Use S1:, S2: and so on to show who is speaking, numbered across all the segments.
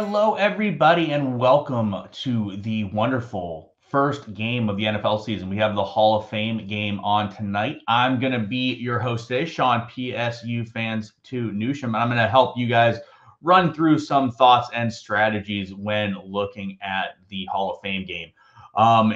S1: Hello, everybody, and welcome to the wonderful first game of the NFL season. We have the Hall of Fame game on tonight. I'm going to be your host today, Sean, PSU fans to Newsham, and I'm going to help you guys run through some thoughts and strategies when looking at the Hall of Fame game.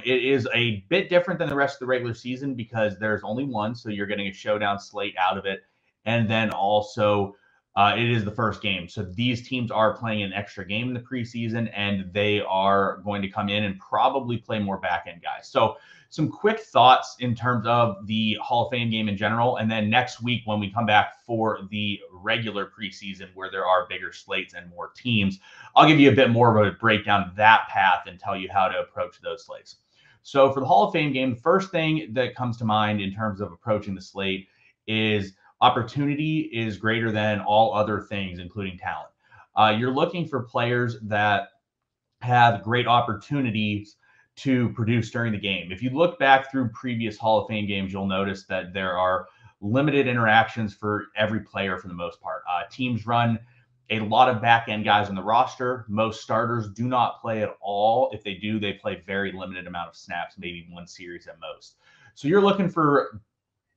S1: It is a bit different than the rest of the regular season because there's only one, so you're getting a showdown slate out of it, and then also it is the first game. So these teams are playing an extra game in the preseason, and they are going to come in and probably play more back-end guys. So some quick thoughts in terms of the Hall of Fame game in general. And then next week when we come back for the regular preseason where there are bigger slates and more teams, I'll give you a bit more of a breakdown of that path and tell you how to approach those slates. So for the Hall of Fame game, the first thing that comes to mind in terms of approaching the slate is opportunity is greater than all other things, including talent. You're looking for players that have great opportunities to produce during the game. If you look back through previous Hall of Fame games, you'll notice that there are limited interactions for every player for the most part. Teams run a lot of back-end guys on the roster. Most starters do not play at all. If they do, they play very limited amount of snaps, maybe one series at most. So you're looking for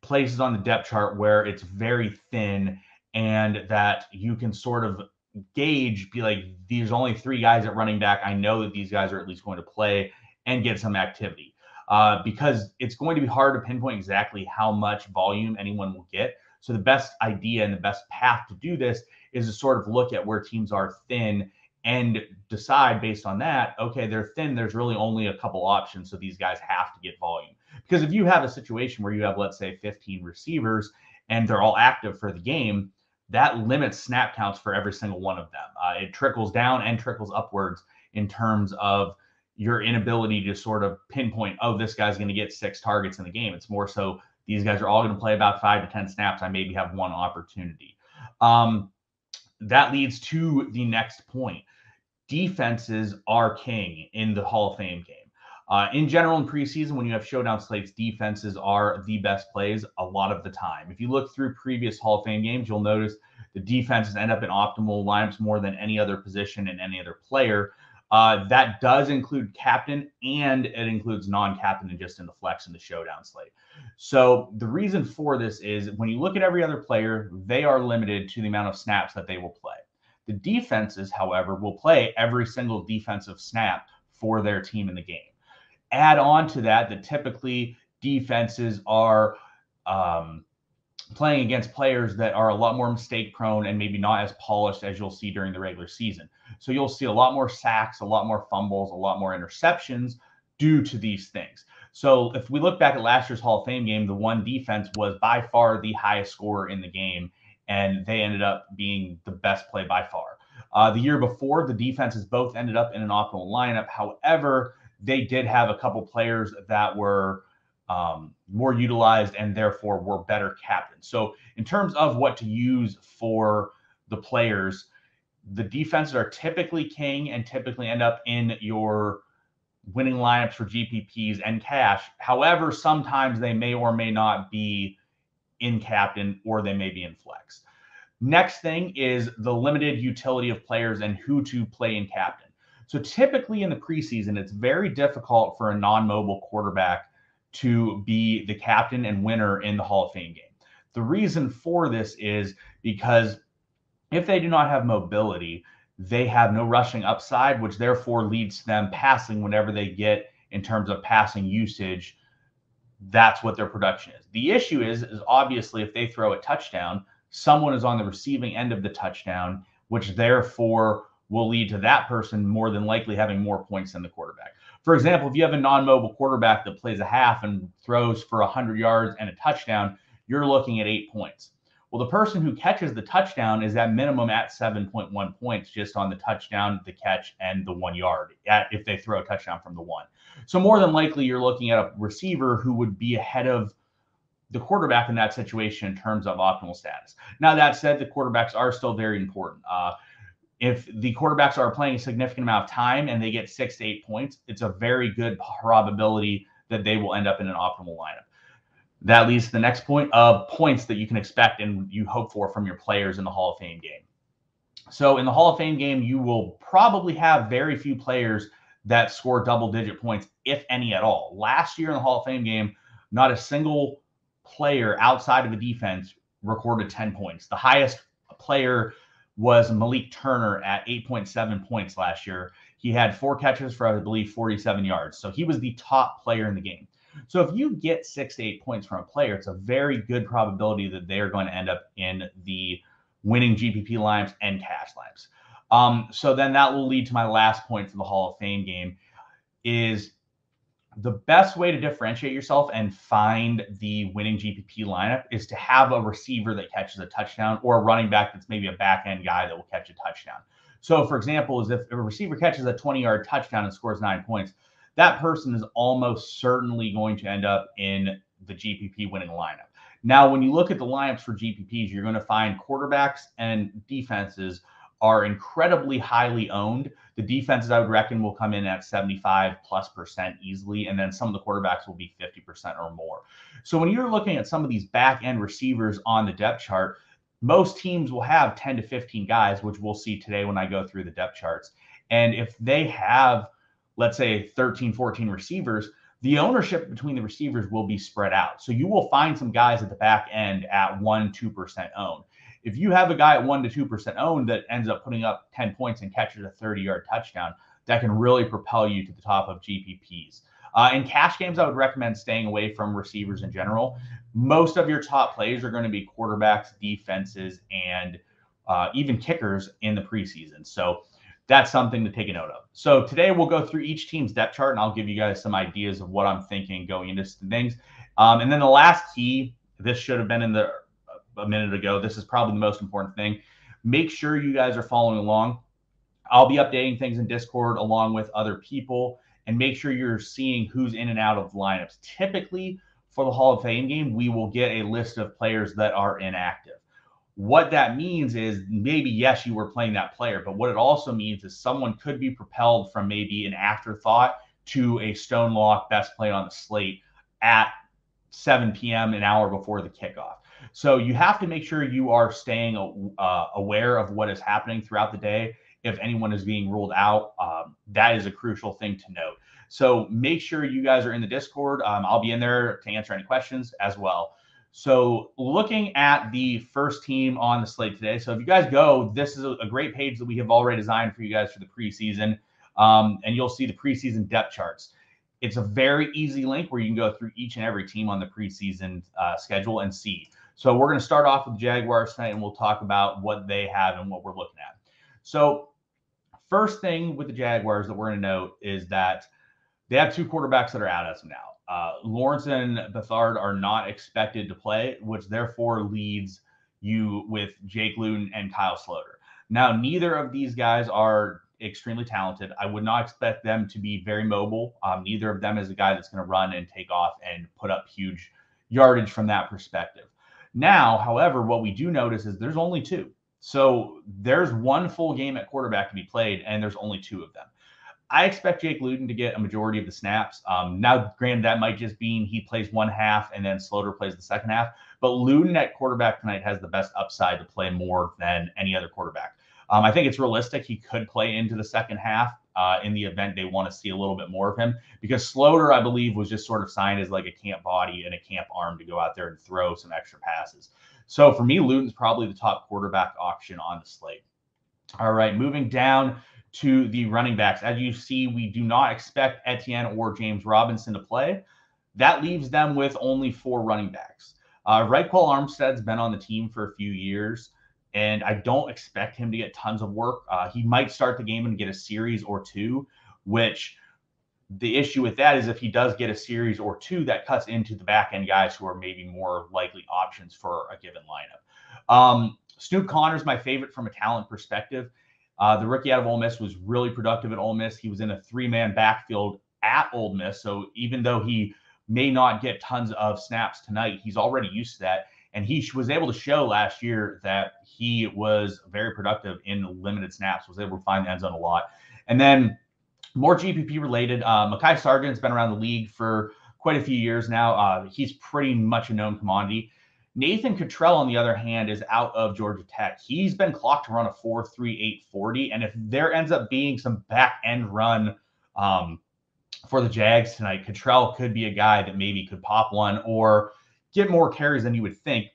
S1: places on the depth chart where it's very thin and that you can sort of gauge, be like, there's only 3 guys at running back. I know that these guys are at least going to play and get some activity because it's going to be hard to pinpoint exactly how much volume anyone will get. So the best idea and the best path to do this is to sort of look at where teams are thin and decide based on that, okay, they're thin. There's really only a couple options. So these guys have to get volume. Because if you have a situation where you have, let's say, 15 receivers and they're all active for the game, that limits snap counts for every single one of them. It trickles down and trickles upwards in terms of your inability to sort of pinpoint, oh, this guy's going to get 6 targets in the game. It's more so these guys are all going to play about 5 to 10 snaps. I maybe have one opportunity. That leads to the next point. Defenses are king in the Hall of Fame game. In general, in preseason, when you have showdown slates, defenses are the best plays a lot of the time. If you look through previous Hall of Fame games, you'll notice the defenses end up in optimal lineups more than any other position and any other player. That does include captain, and it includes non-captain and just in the flex and the showdown slate. So the reason for this is when you look at every other player, they are limited to the amount of snaps that they will play. The defenses, however, will play every single defensive snap for their team in the game. Add on to that typically defenses are playing against players that are a lot more mistake prone and maybe not as polished as you'll see during the regular season. So you'll see a lot more sacks, a lot more fumbles, a lot more interceptions due to these things. So if we look back at last year's Hall of Fame game, the one defense was by far the highest scorer in the game, and they ended up being the best play by far. The year before, the defenses both ended up in an optimal lineup. However, they did have a couple players that were more utilized and therefore were better captains. So in terms of what to use for the players, the defenses are typically king and typically end up in your winning lineups for GPPs and cash. However, sometimes they may or may not be in captain or they may be in flex. Next thing is the limited utility of players and who to play in captain. So typically in the preseason, it's very difficult for a non-mobile quarterback to be the captain and winner in the Hall of Fame game. The reason for this is because if they do not have mobility, they have no rushing upside, which therefore leads to them passing whenever they get in terms of passing usage. That's what their production is. The issue is obviously if they throw a touchdown, someone is on the receiving end of the touchdown, which therefore will lead to that person more than likely having more points than the quarterback. For example, if you have a non-mobile quarterback that plays a half and throws for 100 yards and a touchdown, you're looking at 8 points. Well, the person who catches the touchdown is at minimum at 7.1 points just on the touchdown, the catch, and the 1 yard if they throw a touchdown from the 1. So more than likely, you're looking at a receiver who would be ahead of the quarterback in that situation in terms of optimal status. Now, that said, the quarterbacks are still very important. If the quarterbacks are playing a significant amount of time and they get 6 to 8 points, it's a very good probability that they will end up in an optimal lineup. That leads to the next point of points that you can expect and you hope for from your players in the Hall of Fame game. So in the Hall of Fame game, you will probably have very few players that score double-digit points, if any at all. Last year in the Hall of Fame game, not a single player outside of the defense recorded 10 points. The highest player was Malik Turner at 8.7 points last year. He had 4 catches for, I believe, 47 yards. So he was the top player in the game. So if you get 6 to 8 points from a player, it's a very good probability that they're going to end up in the winning GPP lineups and cash lineups. So then that will lead to my last point for the Hall of Fame game is the best way to differentiate yourself and find the winning GPP lineup is to have a receiver that catches a touchdown or a running back that's maybe a back end guy that will catch a touchdown. So for example, is if a receiver catches a 20-yard touchdown and scores 9 points, that person is almost certainly going to end up in the GPP winning lineup. Now, when you look at the lineups for GPPs, you're going to find quarterbacks and defenses are incredibly highly owned. The defenses, I would reckon, will come in at 75+% easily, and then some of the quarterbacks will be 50% or more. So when you're looking at some of these back-end receivers on the depth chart, most teams will have 10 to 15 guys, which we'll see today when I go through the depth charts. And if they have, let's say, 13, 14 receivers, the ownership between the receivers will be spread out. So you will find some guys at the back end at 1-2% owned. If you have a guy at 1-2% owned that ends up putting up 10 points and catches a 30-yard touchdown, that can really propel you to the top of GPPs. In cash games, I would recommend staying away from receivers in general. Most of your top plays are going to be quarterbacks, defenses, and even kickers in the preseason. So that's something to take a note of. So today we'll go through each team's depth chart, and I'll give you guys some ideas of what I'm thinking going into things. And then the last key, this should have been in the a minute ago. This is probably the most important thing. Make sure you guys are following along. I'll be updating things in Discord along with other people, and make sure you're seeing who's in and out of lineups. Typically, for the Hall of Fame game, we will get a list of players that are inactive. What that means is maybe, yes, you were playing that player, but what it also means is someone could be propelled from maybe an afterthought to a stone lock best play on the slate at 7 p.m., an hour before the kickoff. So you have to make sure you are staying aware of what is happening throughout the day. If anyone is being ruled out, that is a crucial thing to note. So make sure you guys are in the Discord. I'll be in there to answer any questions as well. So looking at the first team on the slate today. So if you guys go, this is a great page that we have already designed for you guys for the preseason. And you'll see the preseason depth charts. It's a very easy link where you can go through each and every team on the preseason schedule and see. So we're going to start off with the Jaguars tonight, and we'll talk about what they have and what we're looking at. So first thing with the Jaguars that we're going to note is that they have 2 quarterbacks that are out as of now. Lawrence and Bethard are not expected to play, which therefore leads you with Jake Luton and Kyle Sloter. Now, neither of these guys are extremely talented. I would not expect them to be very mobile. Neither of them is a guy that's going to run and take off and put up huge yardage from that perspective. Now, however, what we do notice is there's only 2. So there's 1 full game at quarterback to be played, and there's only 2 of them. I expect Jake Luton to get a majority of the snaps. Now, granted, that might just mean he plays one half and then Sloter plays the second half. But Luton at quarterback tonight has the best upside to play more than any other quarterback. I think it's realistic he could play into the second half in the event they want to see a little bit more of him, because Sloter, I believe, was just sort of signed as like a camp body and a camp arm to go out there and throw some extra passes. So for me, Luton's probably the top quarterback option on the slate. All right, moving down to the running backs. As you see, we do not expect Etienne or James Robinson to play. That leaves them with only 4 running backs. Raekwon Armstead's been on the team for a few years, and I don't expect him to get tons of work. He might start the game and get a series or 2, which the issue with that is if he does get a series or 2, that cuts into the back-end guys who are maybe more likely options for a given lineup. Snoop Connor's my favorite from a talent perspective. The rookie out of Ole Miss was really productive at Ole Miss. He was in a 3-man backfield at Ole Miss, so even though he may not get tons of snaps tonight, he's already used to that. And he was able to show last year that he was very productive in limited snaps, was able to find the end zone a lot. And then more GPP related, Mekhi Sargent's been around the league for quite a few years now. He's pretty much a known commodity. Nathan Cottrell, on the other hand, is out of Georgia Tech. He's been clocked to run a 4.38 40, and if there ends up being some back end run for the Jags tonight, Cottrell could be a guy that maybe could pop one or get more carries than you would think.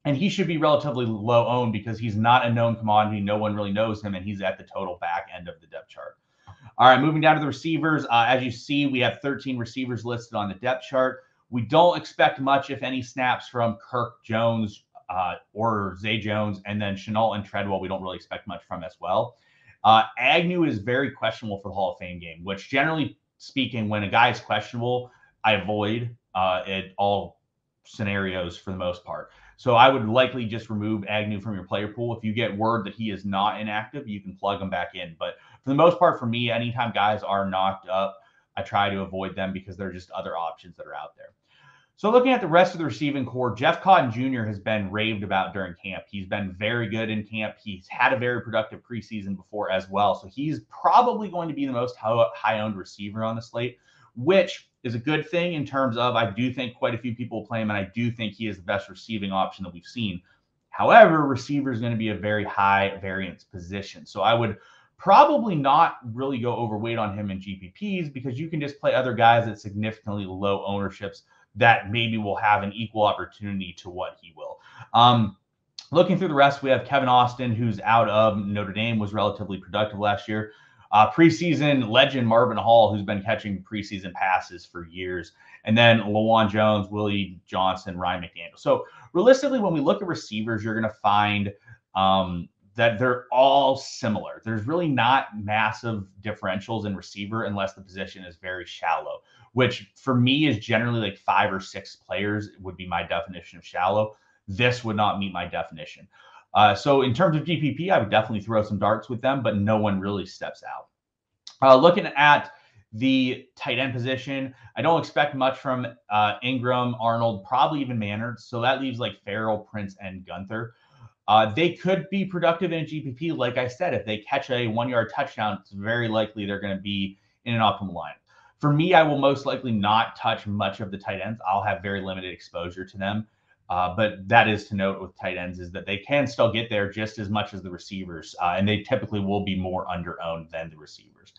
S1: And he should be relatively low owned because he's not a known commodity. No one really knows him, and he's at the total back end of the depth chart. All right, moving down to the receivers. As you see, we have 13 receivers listed on the depth chart. We don't expect much, if any, snaps from Kirk Jones or Zay Jones, and then Shenault and Treadwell we don't really expect much from as well. Agnew is very questionable for the Hall of Fame game, which generally speaking, when a guy is questionable, I avoid in all scenarios for the most part. So I would likely just remove Agnew from your player pool. If you get word that he is not inactive, you can plug him back in. But for the most part, for me, anytime guys are knocked up, I try to avoid them because there are just other options that are out there. So looking at the rest of the receiving core, Jeff Cotton Jr. has been raved about during camp. He's been very good in camp. He's had a very productive preseason before as well. So he's probably going to be the most high-owned receiver on the slate, which is a good thing in terms of I do think quite a few people play him, and I do think he is the best receiving option that we've seen. However, receiver is going to be a very high variance position. So I would probably not really go overweight on him in GPPs because you can just play other guys at significantly low ownerships that maybe will have an equal opportunity to what he will. Looking through the rest, we have Kevin Austin, who's out of Notre Dame, was relatively productive last year. Preseason legend Marvin Hall, who's been catching preseason passes for years. And then Lawan Jones, Willie Johnson, Ryan McDaniel. So realistically, when we look at receivers, you're going to find that they're all similar. There's really not massive differentials in receiver unless the position is very shallow, which for me is generally like 5 or 6 players would be my definition of shallow. This would not meet my definition. So in terms of GPP, I would definitely throw some darts with them, but no one really steps out. Looking at the tight end position, I don't expect much from Ingram, Arnold, probably even Manners. So that leaves like Farrell, Prince, and Gunther. They could be productive in a GPP. Like I said, if they catch a 1-yard touchdown, it's very likely they're going to be in an optimal lineup. For me, I will most likely not touch much of the tight ends. I'll have very limited exposure to them. But that is to note with tight ends is that they can still get there just as much as the receivers, and they typically will be more under-owned than the receivers.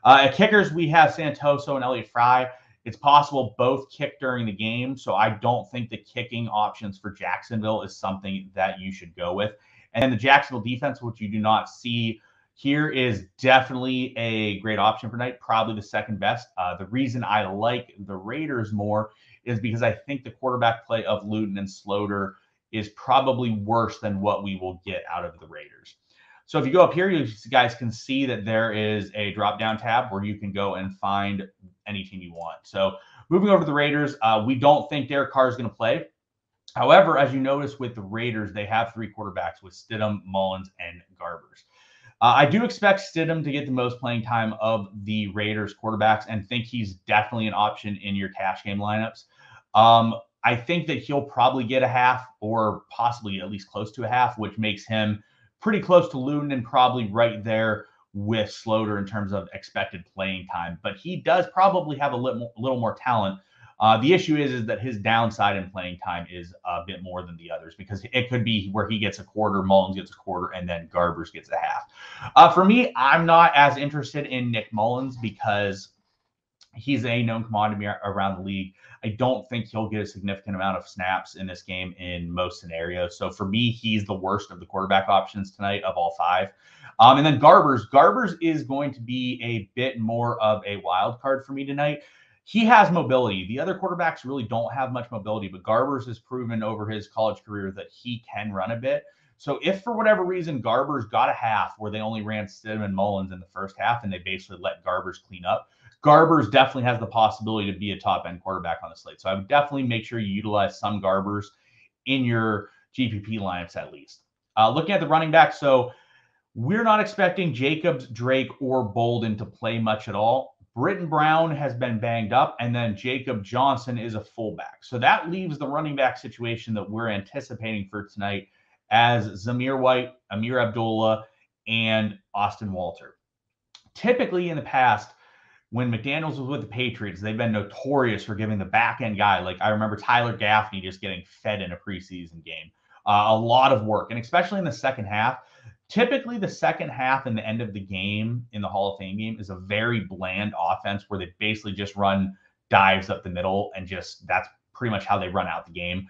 S1: At kickers, we have Santoso and Elliott Fry. It's possible both kick during the game, so I don't think the kicking options for Jacksonville is something that you should go with. And the Jacksonville defense, which you do not see here, is definitely a great option for tonight, probably the second best. The reason I like the Raiders more is because I think the quarterback play of Luton and Slaughter is probably worse than what we will get out of the Raiders. So if you go up here, you guys can see that there is a drop-down tab where you can go and find any team you want. So moving over to the Raiders, we don't think Derek Carr is going to play. However, as you notice with the Raiders, they have 3 quarterbacks with Stidham, Mullins, and Garbers. I do expect Stidham to get the most playing time of the Raiders quarterbacks and think he's definitely an option in your cash game lineups. I think that he'll probably get a half or possibly at least close to a half, which makes him pretty close to Luton and probably right there with Slaughter in terms of expected playing time. But he does probably have a little more talent. The issue is that his downside in playing time is a bit more than the others because it could be where he gets a quarter, Mullins gets a quarter, and then Garbers gets a half. For me, I'm not as interested in Nick Mullins because he's a known commodity around the league. I don't think he'll get a significant amount of snaps in this game in most scenarios. So for me, he's the worst of the quarterback options tonight of all 5. And then Garbers is going to be a bit more of a wild card for me tonight. He has mobility. The other quarterbacks really don't have much mobility, but Garbers has proven over his college career that he can run a bit. So if for whatever reason Garbers got a half where they only ran Stidham and Mullins in the first half and they basically let Garbers clean up, Garbers definitely has the possibility to be a top-end quarterback on the slate. So I would definitely make sure you utilize some Garbers in your GPP lineups at least. Looking at the running back, so we're not expecting Jacobs, Drake, or Bolden to play much at all. Britton Brown has been banged up, and then Jacob Johnson is a fullback. So that leaves the running back situation that we're anticipating for tonight as Zamir White, Amir Abdullah, and Austin Walter. Typically in the past, when McDaniels was with the Patriots, they've been notorious for giving the back end guy, like I remember Tyler Gaffney just getting fed in a preseason game, a lot of work, and especially in the second half. Typically, the second half and the end of the game in the Hall of Fame game is a very bland offense where they basically just run dives up the middle, and just that's pretty much how they run out the game.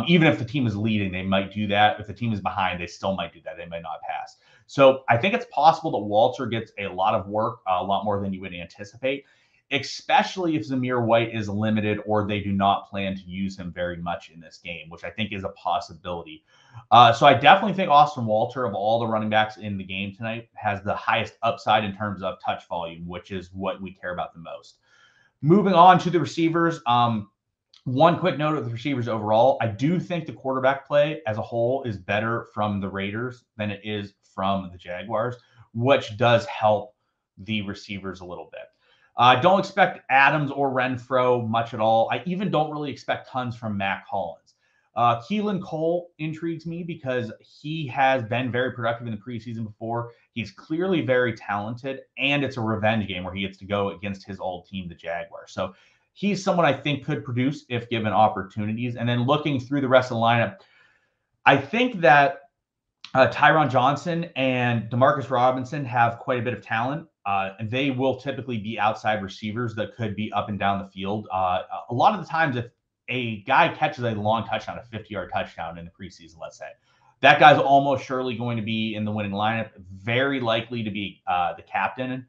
S1: Even if the team is leading, they might do that. If the team is behind, they still might do that. They might not pass. So I think it's possible that Walter gets a lot of work, a lot more than you would anticipate, especially if Zamir White is limited or they do not plan to use him very much in this game, which I think is a possibility. So I definitely think Austin Walter, of all the running backs in the game tonight, has the highest upside in terms of touch volume, which is what we care about the most. Moving on to the receivers. One quick note of the receivers overall. I do think the quarterback play as a whole is better from the Raiders than it is from the Jaguars, which does help the receivers a little bit. I don't expect Adams or Renfro much at all. I even don't really expect tons from Mac Hollins. Keelan Cole intrigues me because he has been very productive in the preseason before. He's clearly very talented, and it's a revenge game where he gets to go against his old team, the Jaguars. So he's someone I think could produce if given opportunities. And then looking through the rest of the lineup, I think that Tyron Johnson and Demarcus Robinson have quite a bit of talent. And they will typically be outside receivers that could be up and down the field. A lot of the times, if a guy catches a long touchdown, a 50-yard touchdown in the preseason, let's say, that guy's almost surely going to be in the winning lineup, very likely to be the captain.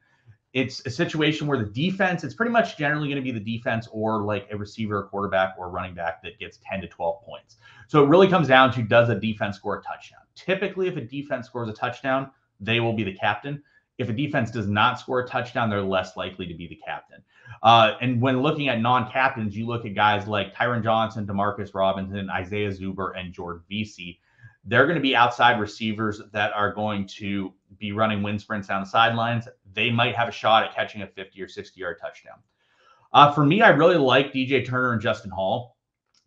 S1: It's a situation where the defense, it's pretty much generally going to be the defense or like a receiver, a quarterback, or a running back that gets 10 to 12 points. So it really comes down to, does a defense score a touchdown? Typically, if a defense scores a touchdown, they will be the captain. If a defense does not score a touchdown, they're less likely to be the captain. And when looking at non-captains, you look at guys like Tyron Johnson, Demarcus Robinson, Isaiah Zuber, and Jordan Vesey. They're going to be outside receivers that are going to be running wind sprints down the sidelines. They might have a shot at catching a 50 or 60-yard touchdown. For me, I really like DJ Turner and Justin Hall.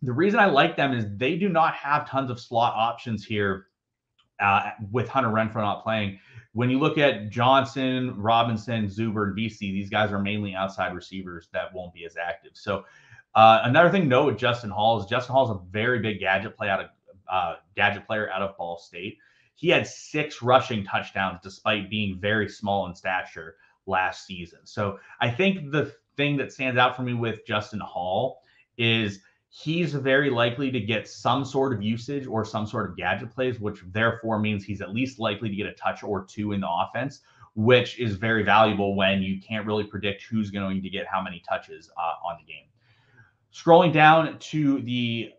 S1: The reason I like them is they do not have tons of slot options here with Hunter Renfrow not playing. When you look at Johnson, Robinson, Zuber, and Vesey, these guys are mainly outside receivers that won't be as active. So another thing to note with Justin Hall is a very big gadget player out of Ball State. He had 6 rushing touchdowns despite being very small in stature last season. So I think the thing that stands out for me with Justin Hall is he's very likely to get some sort of usage or some sort of gadget plays, which therefore means he's at least likely to get a touch or 2 in the offense, which is very valuable when you can't really predict who's going to get how many touches on the game. Scrolling down to the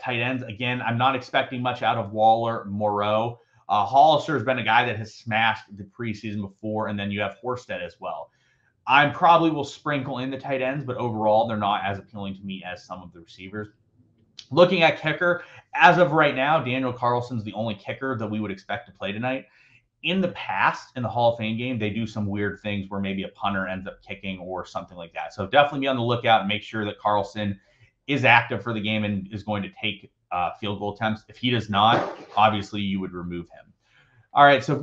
S1: tight ends, again, I'm not expecting much out of Waller, Moreau. Hollister has been a guy that has smashed the preseason before, and then you have Horsted as well. I probably will sprinkle in the tight ends, but overall, they're not as appealing to me as some of the receivers. Looking at kicker, as of right now, Daniel Carlson's the only kicker that we would expect to play tonight. In the past, in the Hall of Fame game, they do some weird things where maybe a punter ends up kicking or something like that. So definitely be on the lookout and make sure that Carlson is active for the game and is going to take field goal attempts. If he does not, obviously you would remove him. All right, so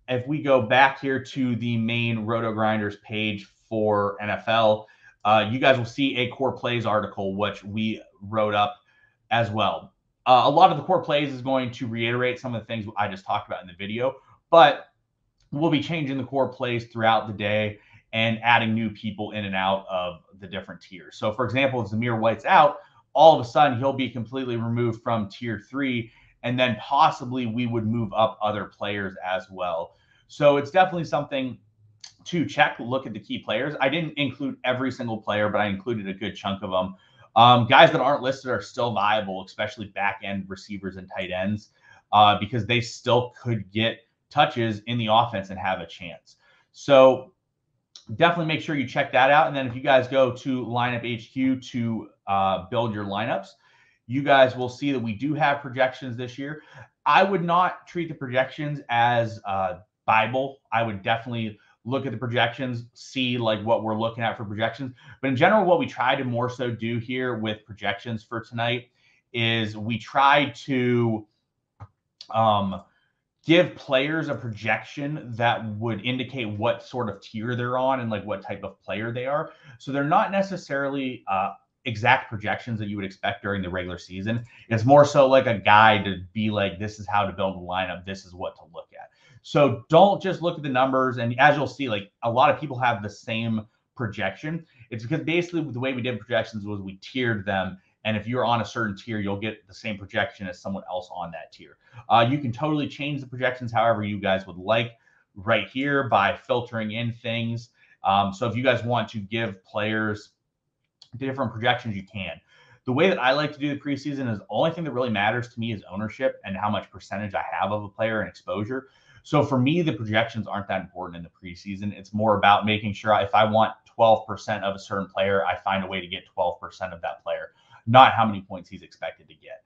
S1: if we go back here to the main RotoGrinders page for NFL, you guys will see a core plays article, which we wrote up as well. A lot of the core plays is going to reiterate some of the things I just talked about in the video, but we'll be changing the core plays throughout the day and adding new people in and out of the different tiers. So for example, if Zamir White's out, all of a sudden he'll be completely removed from tier 3, and then possibly we would move up other players as well. So it's definitely something to check, look at the key players. I didn't include every single player, but I included a good chunk of them. Guys that aren't listed are still viable, especially back-end receivers and tight ends, because they still could get touches in the offense and have a chance. So definitely make sure you check that out. And then if you guys go to Lineup HQ to build your lineups, you guys will see that we do have projections this year. I would not treat the projections as Bible. I would definitely look at the projections, see like what we're looking at for projections. But in general, what we try to more so do here with projections for tonight is we try to give players a projection that would indicate what sort of tier they're on and like what type of player they are. So they're not necessarily exact projections that you would expect during the regular season. It's more so like a guide to be like, this is how to build a lineup. This is what to look at. So don't just look at the numbers. And as you'll see, like a lot of people have the same projection. It's because basically the way we did projections was we tiered them. And if you're on a certain tier, you'll get the same projection as someone else on that tier. You can totally change the projections however you guys would like right here by filtering in things. So if you guys want to give players different projections, you can. The way that I like to do the preseason is the only thing that really matters to me is ownership and how much percentage I have of a player and exposure. So for me, the projections aren't that important in the preseason. It's more about making sure if I want 12% of a certain player, I find a way to get 12% of that player, not how many points he's expected to get.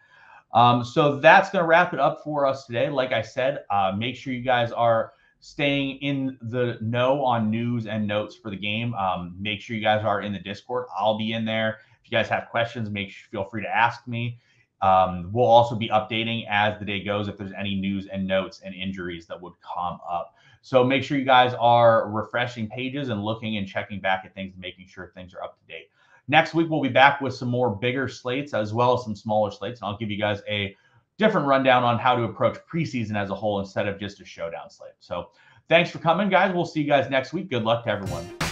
S1: So that's going to wrap it up for us today. Like I said, make sure you guys are staying in the know on news and notes for the game. Make sure you guys are in the Discord. I'll be in there. If you guys have questions, feel free to ask me. We'll also be updating as the day goes if there's any news and notes and injuries that would come up. So make sure you guys are refreshing pages and looking and checking back at things and making sure things are up to date. Next week, we'll be back with some more bigger slates as well as some smaller slates. And I'll give you guys a different rundown on how to approach preseason as a whole instead of just a showdown slate. So thanks for coming, guys. We'll see you guys next week. Good luck to everyone.